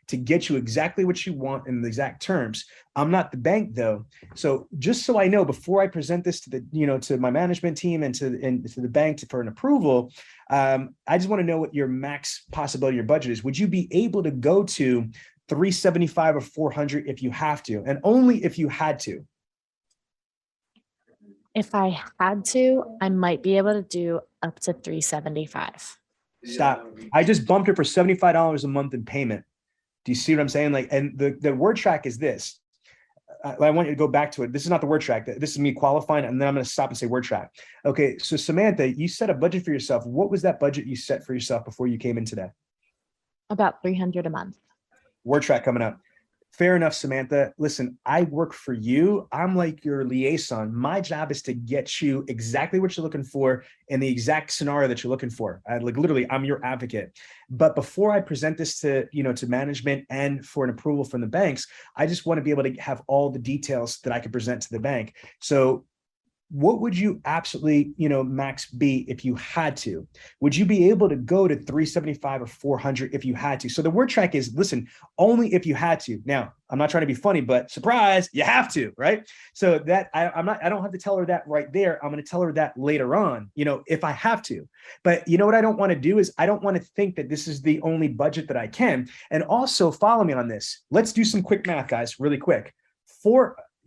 S4: get you exactly what you want in the exact terms. I'm not the bank, though. So just so I know, before I present this to to my management team and to the bank for an approval, I just want to know what your max possibility, your budget is. Would you be able to go to 375 or 400 if you have to, and only if you had to?
S3: If I had to, I might be able to do up to 375.
S4: Stop. I just bumped it for $75 a month in payment. Do you see what I'm saying? And the word track is this. I want you to go back to it. This is not the word track. This is me qualifying, and then I'm going to stop and say word track. Okay, so Samantha, you set a budget for yourself. What was that budget you set for yourself before you came in today?
S3: About $300 a month.
S4: Word track coming up. Fair enough, Samantha. Listen, I work for you. I'm like your liaison. My job is to get you exactly what you're looking for in the exact scenario that you're looking for. Literally, I'm your advocate. But before I present this to management and for an approval from the banks, I just want to be able to have all the details that I can present to the bank. So what would you absolutely, max be if you had to? Would you be able to go to 375 or 400 if you had to? So the word track is, listen, only if you had to. Now, I'm not trying to be funny, but surprise, you have to, right? So that I don't have to tell her that right there. I'm going to tell her that later on, if I have to. But you know what I don't want to do is I don't want to think that this is the only budget that I can. And also follow me on this. Let's do some quick math, guys, really quick.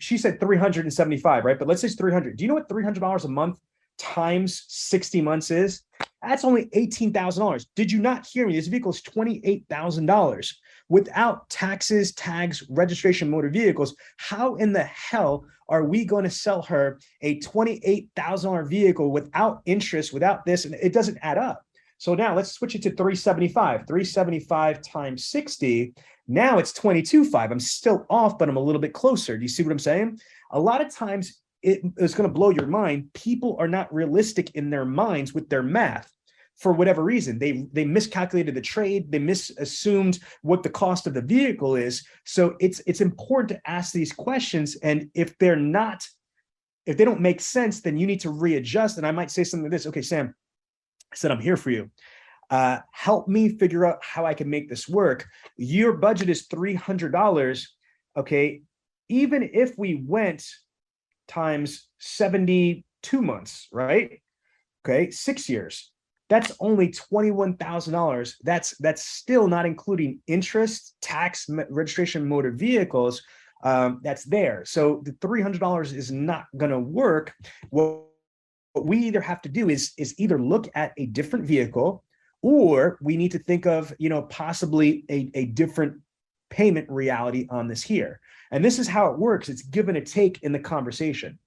S4: She said 375, right? But let's say it's 300. Do you know what $300 a month times 60 months is? That's only $18,000. Did you not hear me? This vehicle is $28,000 without taxes, tags, registration, motor vehicles. How in the hell are we going to sell her a $28,000 vehicle without interest, without this? And it doesn't add up. So now let's switch it to 375. 375 times 60. Now it's 22.5. I'm still off, but I'm a little bit closer. Do you see what I'm saying? A lot of times it's going to blow your mind. People are not realistic in their minds with their math for whatever reason. They miscalculated the trade. They misassumed what the cost of the vehicle is. So it's important to ask these questions. And if they don't make sense, then you need to readjust. And I might say something like this. Okay, Sam, I said, I'm here for you. Help me figure out how I can make this work. Your budget is $300. Okay. Even if we went times 72 months, right? Okay. 6 years, that's only $21,000. That's still not including interest, tax, registration, motor vehicles. That's there. So the $300 is not going to work. What we either have to do is either look at a different vehicle, or we need to think of, possibly a different payment reality on this here. And this is how it works. It's give and a take in the conversation.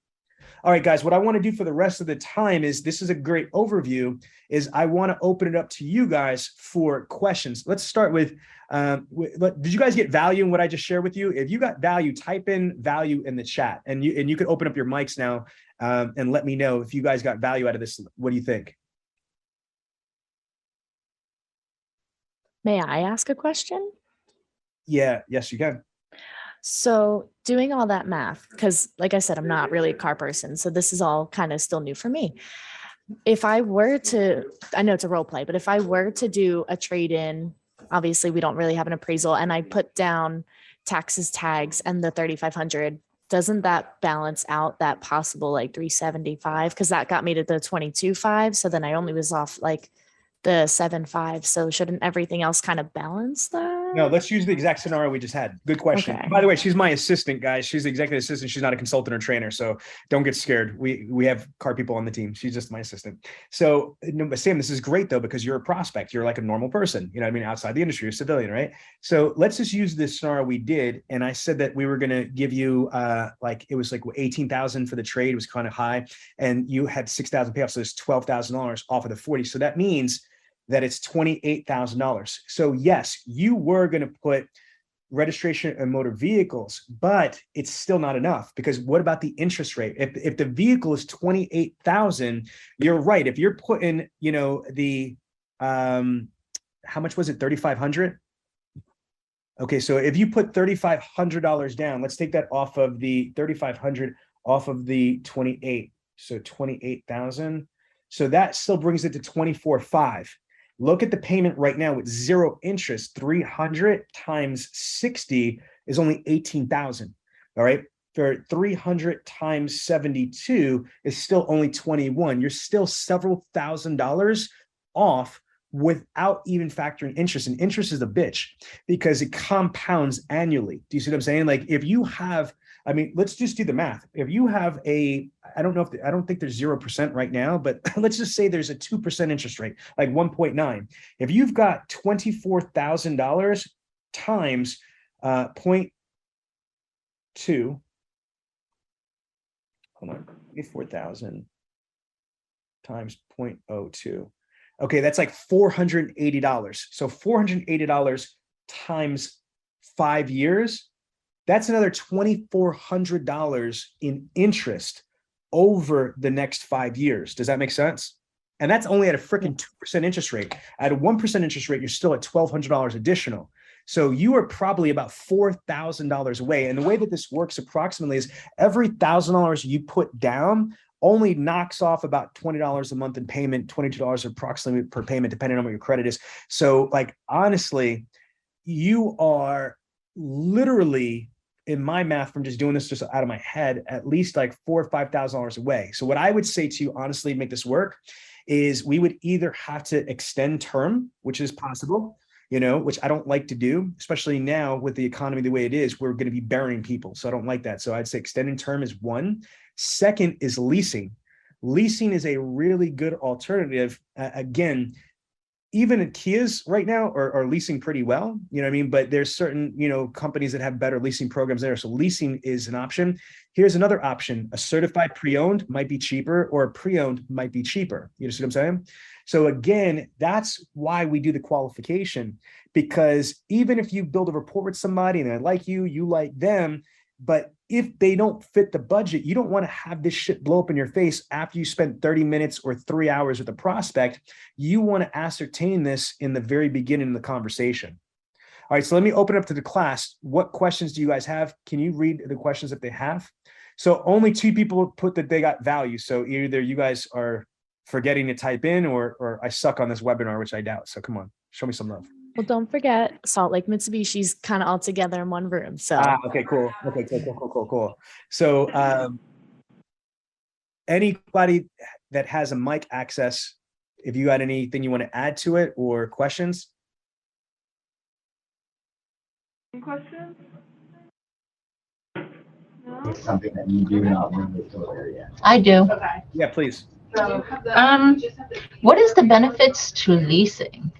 S4: All right, guys, what I want to do for the rest of the time is, this is a great overview, is I want to open it up to you guys for questions. Let's start with, did you guys get value in what I just shared with you? If you got value, type in value in the chat, and you can open up your mics now and let me know if you guys got value out of this. What do you think?
S3: May I ask a question?
S4: Yeah, yes, you can.
S3: So doing all that math, because like I said, I'm not really a car person, so this is all kind of still new for me. if I were to, I know it's a role play, but if I were to do a trade-in, obviously we don't really have an appraisal, and I put down taxes, tags, and the 3,500, doesn't that balance out that possible like 375? Because that got me to the 22.5. So then I only was off like the 7.5. So shouldn't everything else kind of balance that?
S4: No, let's use the exact scenario we just had. Good question.
S3: Okay.
S4: By the way, she's my assistant, guys. She's the executive assistant. She's not a consultant or trainer. So don't get scared. We have car people on the team. She's just my assistant. So but Sam, this is great though, because you're a prospect. You're like a normal person, you know what I mean? Outside the industry, you're a civilian, right? So let's just use this scenario we did. And I said that we were going to give you like, it was like 18,000 for the trade. It was kind of high. And you had 6,000 payoff. So there's $12,000 off of the 40. So that means that it's $28,000. So yes, you were going to put registration and motor vehicles, but it's still not enough, because what about the interest rate? If the vehicle is 28,000, you're right. If you're putting, you know, the, how much was it? 3,500. Okay. So if you put $3,500 down, let's take that off of the 3,500 off of the 28. So 28,000. So that still brings it to 24.5. Look at the payment right now with zero interest. 300 times 60 is only 18,000. All right. For 300 times 72 is still only 21. You're still several $1,000s off without even factoring interest. And interest is a bitch because it compounds annually. Do you see what I'm saying? Like if you have, I mean, let's just do the math. If you have a, I don't think there's 0% right now, but let's just say there's a 2% interest rate, like 1.9. If you've got $24,000 times 0.2, hold on, 24,000 times 0.02. Okay, that's like $480. So $480 times 5 years, that's another $2,400 in interest over the next 5 years. Does that make sense? And that's only at a freaking 2% interest rate. At a 1% interest rate, you're still at $1,200 additional. So you are probably about $4,000 away. And the way that this works approximately is every $1,000 you put down only knocks off about $20 a month in payment, $22 approximately per payment, depending on what your credit is. So like, honestly, you are literally, in my math from just doing this just out of my head, at least like $4,000 or $5,000 away. So what I would say to you, honestly, to make this work is we would either have to extend term, which is possible, you know, which I don't like to do, especially now with the economy the way it is, we're going to be burying people. So I don't like that. So I'd say extending term is one. Second is leasing. Leasing is a really good alternative. Again, even at Kias right now are leasing pretty well, you know what I mean? But there's certain, you know, companies that have better leasing programs there. So leasing is an option. Here's another option. A certified pre-owned might be cheaper, or a pre-owned might be cheaper. You see what I'm saying? So again, that's why we do the qualification, because even if you build a rapport with somebody and they like you, you like them, but if they don't fit the budget, you don't want to have this shit blow up in your face after you spent 30 minutes or 3 hours with a prospect. You want to ascertain this in the very beginning of the conversation. All right, so let me open up to the class. What questions do you guys have? Can you read the questions that they have? So only 2 people put that they got value. So either you guys are forgetting to type in, or I suck on this webinar, which I doubt. So come on, show me some love.
S3: Well, don't forget Salt Lake Mitsubishi's kind of all together in one room. So
S4: okay, cool. Okay, cool. So anybody that has a mic access, if you got anything you want to add to it or questions?
S5: Any questions? No?
S7: It's something that you do not want to deliver yet.
S8: I do.
S5: Okay.
S4: Yeah, please.
S5: So,
S8: What is the benefits to leasing?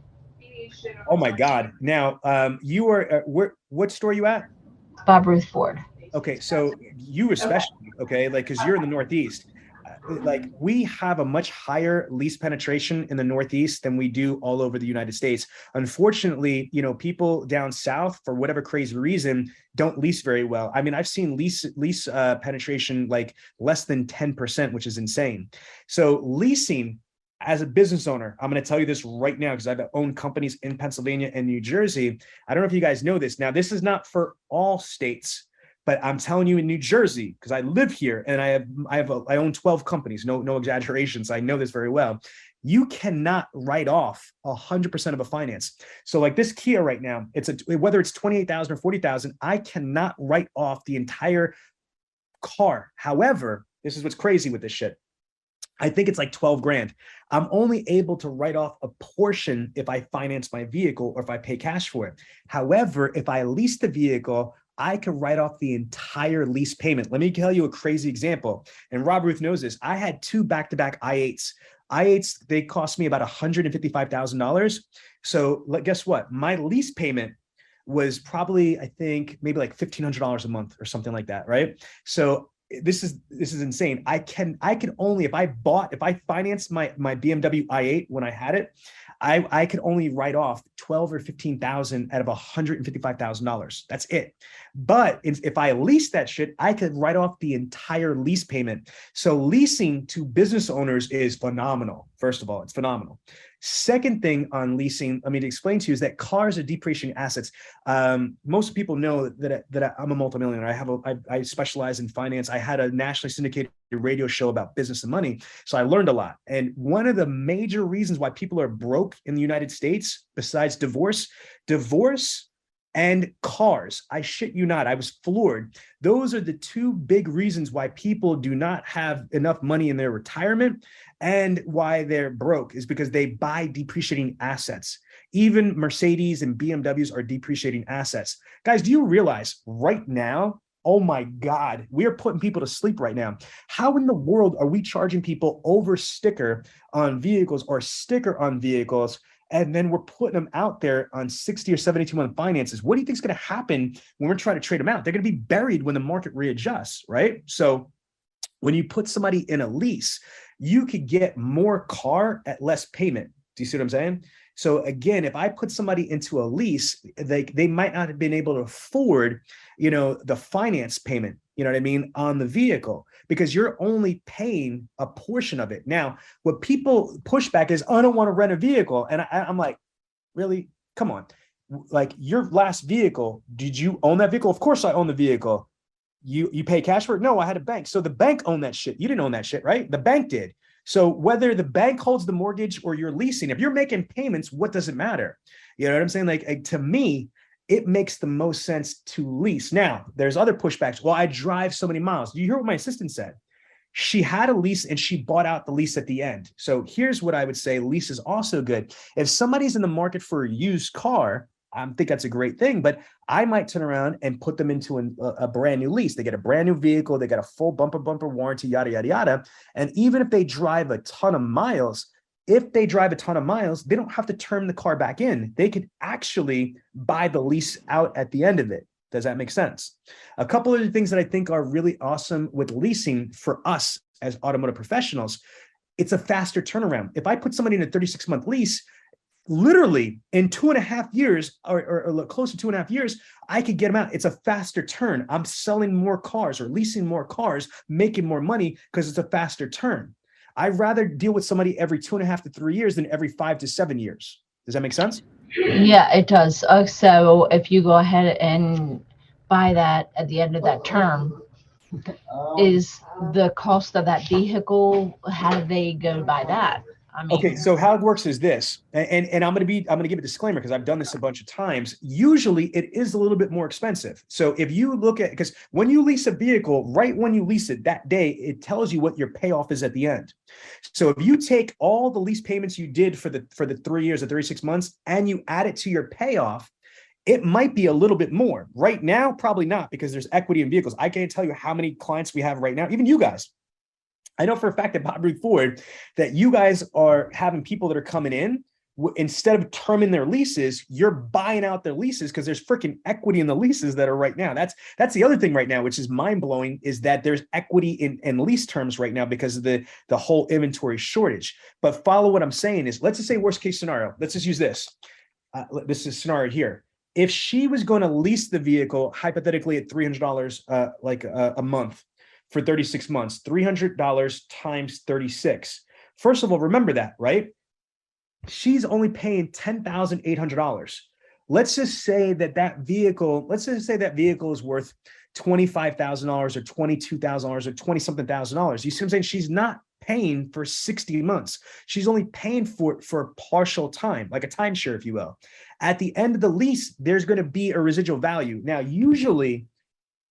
S4: Oh my God. Now, you are, what store are you at?
S8: Bob Ruth Ford.
S4: Okay, so you especially, okay, like, because you're in the Northeast. Like, we have a much higher lease penetration in the Northeast than we do all over the United States. Unfortunately, you know, people down south, for whatever crazy reason, don't lease very well. I mean, I've seen lease penetration like less than 10%, which is insane. So leasing, as a business owner, I'm going to tell you this right now, because I've owned companies in Pennsylvania and New Jersey. I don't know if you guys know this. Now, this is not for all states, But I'm telling you, in New Jersey, because I live here and I own 12 companies, no exaggerations. I know this very well. You cannot write off 100% of a finance. So like this Kia right now, whether it's 28,000 or 40,000, I cannot write off the entire car. However, this is what's crazy with this shit. I think it's like 12 grand. I'm only able to write off a portion if I finance my vehicle or if I pay cash for it. However, if I lease the vehicle, I can write off the entire lease payment. Let me tell you a crazy example. And Rob Ruth knows this. I had 2 back-to-back I8s. I8s, they cost me about $155,000. So guess what? My lease payment was probably, I think, maybe like $1,500 a month or something like that, right? So this is insane. I can only, if I financed my BMW i8 when I had it, I could only write off 12 or 15,000 out of $155,000. That's it. But if I lease that shit, I could write off the entire lease payment. So leasing to business owners is phenomenal. First of all, it's phenomenal. Second thing on leasing, I mean, to explain to you is that cars are depreciating assets. Most people know that I'm a multimillionaire. I specialize in finance. I had a nationally syndicated radio show about business and money. So I learned a lot. And one of the major reasons why people are broke in the United States, besides divorce and cars, I shit you not, I was floored. Those are the 2 big reasons why people do not have enough money in their retirement and why they're broke, is because they buy depreciating assets. Even Mercedes and BMWs are depreciating assets. Guys, do you realize right now, oh my God, we are putting people to sleep right now. How in the world are we charging people over sticker on vehicles or sticker on vehicles, and then we're putting them out there on 60 or 72 month finances? What do you think is going to happen when we're trying to trade them out? They're going to be buried when the market readjusts, right? So when you put somebody in a lease, you could get more car at less payment. Do you see what I'm saying? So again, if I put somebody into a lease, they might not have been able to afford, the finance payment, you know what I mean, on the vehicle, because you're only paying a portion of it. Now, what people push back is, I don't want to rent a vehicle. And I'm like, really? Come on. Like, your last vehicle, did you own that vehicle? Of course I own the vehicle. You pay cash for it? No, I had a bank. So the bank owned that shit. You didn't own that shit, right? The bank did. So whether the bank holds the mortgage or you're leasing, if you're making payments, what does it matter? You know what I'm saying? Like to me, it makes the most sense to lease. Now, there's other pushbacks. Well, I drive so many miles. Do you hear what my assistant said? She had a lease and she bought out the lease at the end. So here's what I would say. Lease is also good. If somebody's in the market for a used car, I think that's a great thing, but I might turn around and put them into a brand new lease. They get a brand new vehicle. They got a full bumper warranty, yada, yada, yada. And even if they drive a ton of miles, they don't have to turn the car back in. They could actually buy the lease out at the end of it. Does that make sense? A couple of the things that I think are really awesome with leasing for us as automotive professionals, it's a faster turnaround. If I put somebody in a 36-month lease, literally in 2.5 years or close to 2.5 years, I could get them out. It's a faster turn. I'm selling more cars or leasing more cars, making more money because it's a faster turn. I'd rather deal with somebody every 2.5 to 3 years than every 5 to 7 years. Does that make sense?
S8: Yeah, it does. So if you go ahead and buy that at the end of that term, is the cost of that vehicle, how do they go by that? I mean,
S4: okay, so how it works is this, and I'm going to give a disclaimer because I've done this a bunch of times. Usually it is a little bit more expensive. So if you look at, because when you lease a vehicle, right when you lease it that day, it tells you what your payoff is at the end. So if you take all the lease payments you did for the 3 years or 36 months and you add it to your payoff, it might be a little bit more. Right now, probably not, because there's equity in vehicles. I can't tell you how many clients we have right now, even you guys. I know for a fact at Bob Ruth Ford that you guys are having people that are coming in, instead of terming their leases, you're buying out their leases because there's freaking equity in the leases that are right now. That's the other thing right now, which is mind blowing, is that there's equity in lease terms right now because of the whole inventory shortage. But follow what I'm saying is, let's just say worst case scenario. Let's just use this. This is scenario here. If she was going to lease the vehicle hypothetically at $300 a month, for 36 months, $300 times 36. First of all, remember that, right? She's only paying $10,800. Let's just say that vehicle is worth $25,000 or $22,000 or 20 something $1,000. You see what I'm saying? She's not paying for 60 months. She's only paying for a partial time, like a timeshare, if you will. At the end of the lease, there's going to be a residual value. Now, usually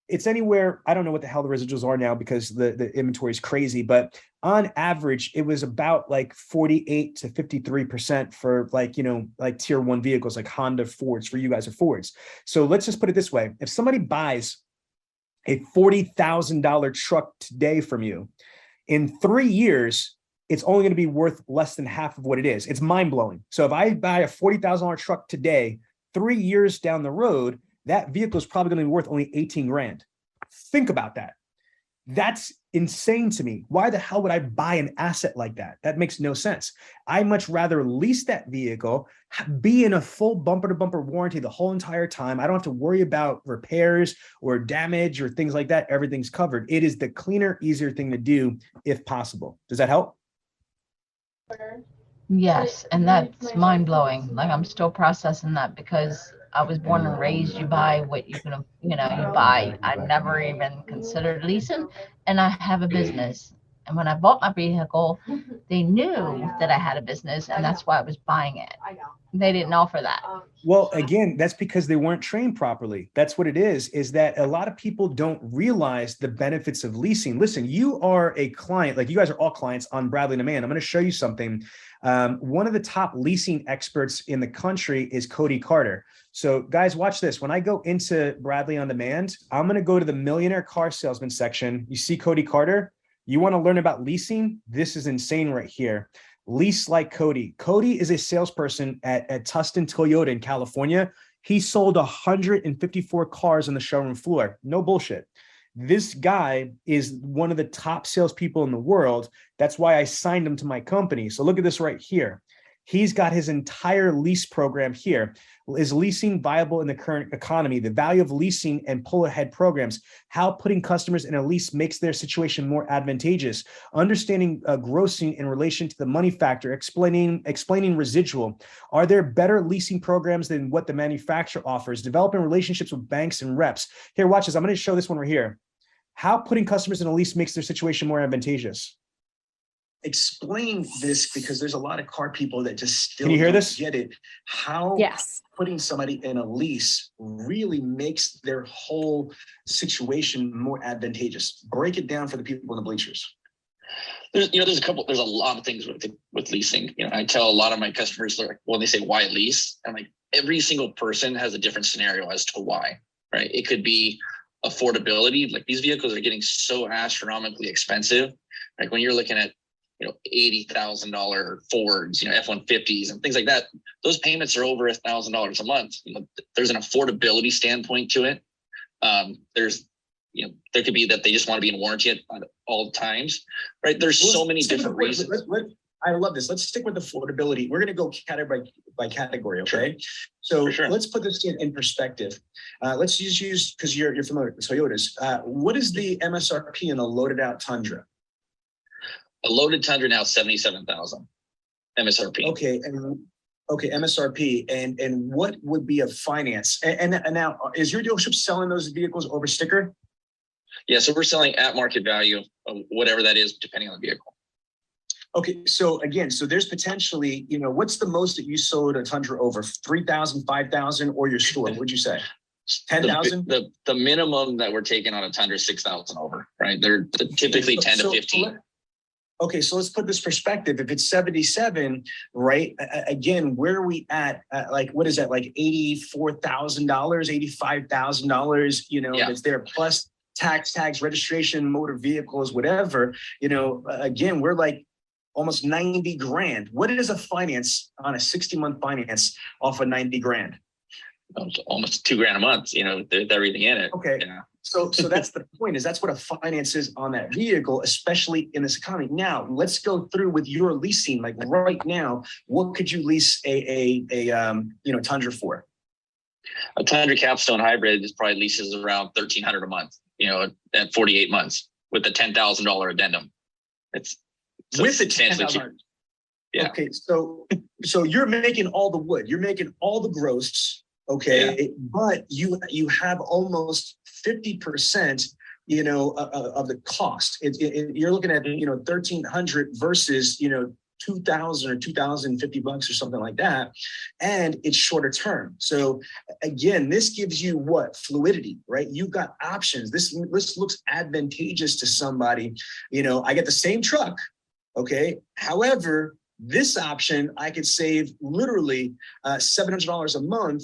S4: it's anywhere, I don't know what the hell the residuals are now because the inventory is crazy, but on average, it was about like 48 to 53% for like, like tier 1 vehicles, like Honda, Fords, for you guys are Fords. So let's just put it this way. If somebody buys a $40,000 truck today from you, in 3 years, it's only going to be worth less than half of what it is. It's mind blowing. So if I buy a $40,000 truck today, 3 years down the road, that vehicle is probably going to be worth only 18 grand. Think about that. That's insane to me. Why the hell would I buy an asset like that? That makes no sense. I much rather lease that vehicle, be in a full bumper to bumper warranty the whole entire time. I don't have to worry about repairs or damage or things like that. Everything's covered. It is the cleaner, easier thing to do if possible. Does that help?
S8: Yes, and that's mind blowing. Like I'm still processing that because I was born and raised, you buy what you can, you buy. I never even considered leasing, and I have a business. And when I bought my vehicle, they knew that I had a business, and that's why I was buying it. They didn't offer that.
S4: Well, again, that's because they weren't trained properly. That's what it is that a lot of people don't realize the benefits of leasing. Listen, you are a client, like you guys are all clients on Bradley Demand. I'm going to show you something. One of the top leasing experts in the country is Cody Carter. So guys, watch this. When I go into Bradley on Demand, I'm going to go to the Millionaire Car Salesman section. You see Cody Carter? You want to learn about leasing? This is insane right here. Lease like Cody. Cody is a salesperson at Tustin Toyota in California. He sold 154 cars on the showroom floor. No bullshit. This guy is one of the top salespeople in the world. That's why I signed him to my company. So look at this right here. He's got his entire lease program here. Is leasing viable in the current economy? The value of leasing and pull ahead programs. How putting customers in a lease makes their situation more advantageous. Understanding grossing in relation to the money factor. Explaining residual. Are there better leasing programs than what the manufacturer offers? Developing relationships with banks and reps. Here, watch this. I'm going to show this one right here. How putting customers in a lease makes their situation more advantageous.
S9: Explain this because there's a lot of car people that just still
S4: Can you hear this?
S9: Get it. How putting somebody in a lease really makes their whole situation more advantageous. Break it down for the people in the bleachers.
S10: There's a lot of things with leasing. I tell a lot of my customers, when they say why lease, I'm like, every single person has a different scenario as to why, right? It could be affordability. Like these vehicles are getting so astronomically expensive. Like when you're looking at $80,000 Fords, F-150s and things like that. Those payments are over $1,000 a month. There's an affordability standpoint to it. There's, there could be that they just want to be in warranty at all times, right? There's so many different reasons.
S9: I love this. Let's stick with affordability. We're going to go category by category. Okay. So let's put this in perspective. Let's just use, because you're familiar with Toyotas. What is the MSRP in a loaded out Tundra?
S10: A loaded Tundra now $77,000 MSRP.
S9: Okay, MSRP, and what would be a finance? And now, is your dealership selling those vehicles over sticker?
S10: Yeah, so we're selling at market value, whatever that is, depending on the vehicle.
S9: Okay, so again, there's potentially, what's the most that you sold a Tundra over? 3,000, 5,000, or your store? What'd you say? 10,000?
S10: The minimum that we're taking on a Tundra is 6,000 over, right? They're typically 10 to 15.
S9: Okay, so let's put this perspective. If it's 77, right? Again, where are we at? Like, what is that? Like $84,000, $85,000? That's there plus tags, registration, motor vehicles, whatever. Again, we're like almost 90 grand. What is a finance on a 60-month finance off of 90 grand?
S10: Almost $2,000 a month. With everything in it.
S9: Okay. Yeah. So that's the point, is that's what a finance is on that vehicle, especially in this economy. Now, let's go through with your leasing. Like right now, what could you lease a Tundra for?
S10: A Tundra Capstone Hybrid is probably leases around $1,300 a month, at 48 months with a $10,000 addendum. It's
S9: with the $10,000. Yeah. Okay. So you're making all the wood, you're making all the gross. Okay. Yeah. But you have almost 50%, of the cost. You're looking at, $1,300 versus, $2,000 or $2,050 or something like that. And it's shorter term. So again, this gives you what? Fluidity, right? You've got options. This looks advantageous to somebody. I get the same truck. Okay. However, this option, I could save literally $700 a month,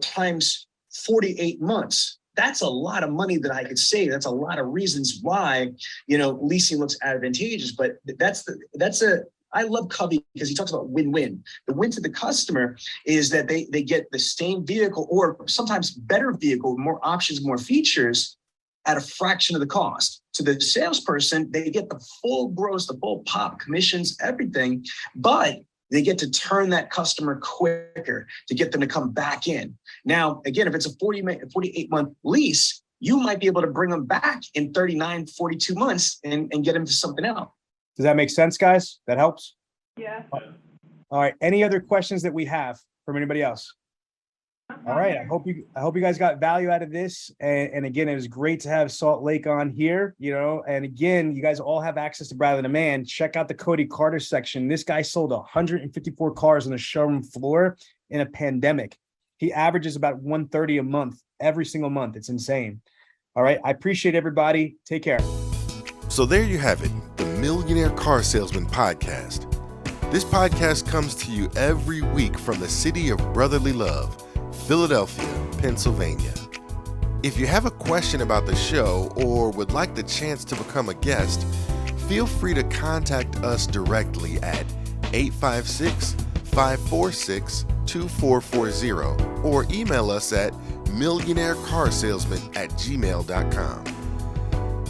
S9: times 48 months. That's a lot of money that I could save. That's a lot of reasons why, leasing looks advantageous. But I love Covey because he talks about win-win. The win to the customer is that they get the same vehicle or sometimes better vehicle, more options, more features at a fraction of the cost. To the salesperson, they get the full gross, the full pop, commissions, everything, but they get to turn that customer quicker to get them to come back in. Now, again, if it's a 48-month lease, you might be able to bring them back in 39, 42 months and get them to something else.
S4: Does that make sense, guys? That helps?
S5: Yeah.
S4: All right. Any other questions that we have from anybody else? All right. I hope you guys got value out of this. And again, it was great to have Salt Lake on here, and again, you guys all have access to Bradley Demand. Check out the Cody Carter section. This guy sold 154 cars on the showroom floor in a pandemic. He averages about 130 a month, every single month. It's insane. All right. I appreciate everybody. Take care.
S1: So there you have it, the Millionaire Car Salesman Podcast. This podcast comes to you every week from the city of brotherly love, Philadelphia, Pennsylvania. If you have a question about the show or would like the chance to become a guest, feel free to contact us directly at 856-546-2440 or email us at millionairecarsalesman@gmail.com.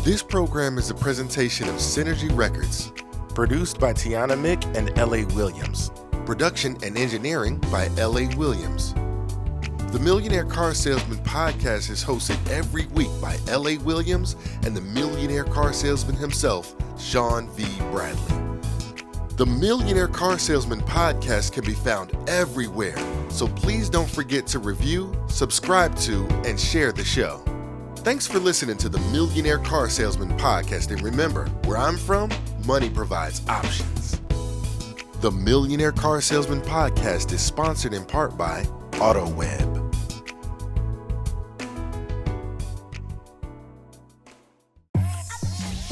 S1: This program is a presentation of Synergy Records, produced by Tiana Mick and L.A. Williams. Production and engineering by L.A. Williams. The Millionaire Car Salesman Podcast is hosted every week by L.A. Williams and the Millionaire Car Salesman himself, Sean V. Bradley. The Millionaire Car Salesman Podcast can be found everywhere, so please don't forget to review, subscribe to, and share the show. Thanks for listening to the Millionaire Car Salesman Podcast, and remember, where I'm from, money provides options. The Millionaire Car Salesman Podcast is sponsored in part by Autoweb.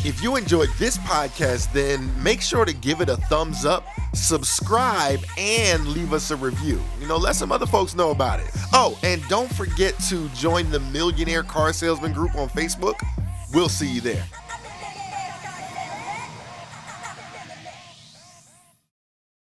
S1: If you enjoyed this podcast, then make sure to give it a thumbs up, subscribe, and leave us a review. Let some other folks know about it. Oh, and don't forget to join the Millionaire Car Salesman group on Facebook. We'll see you there.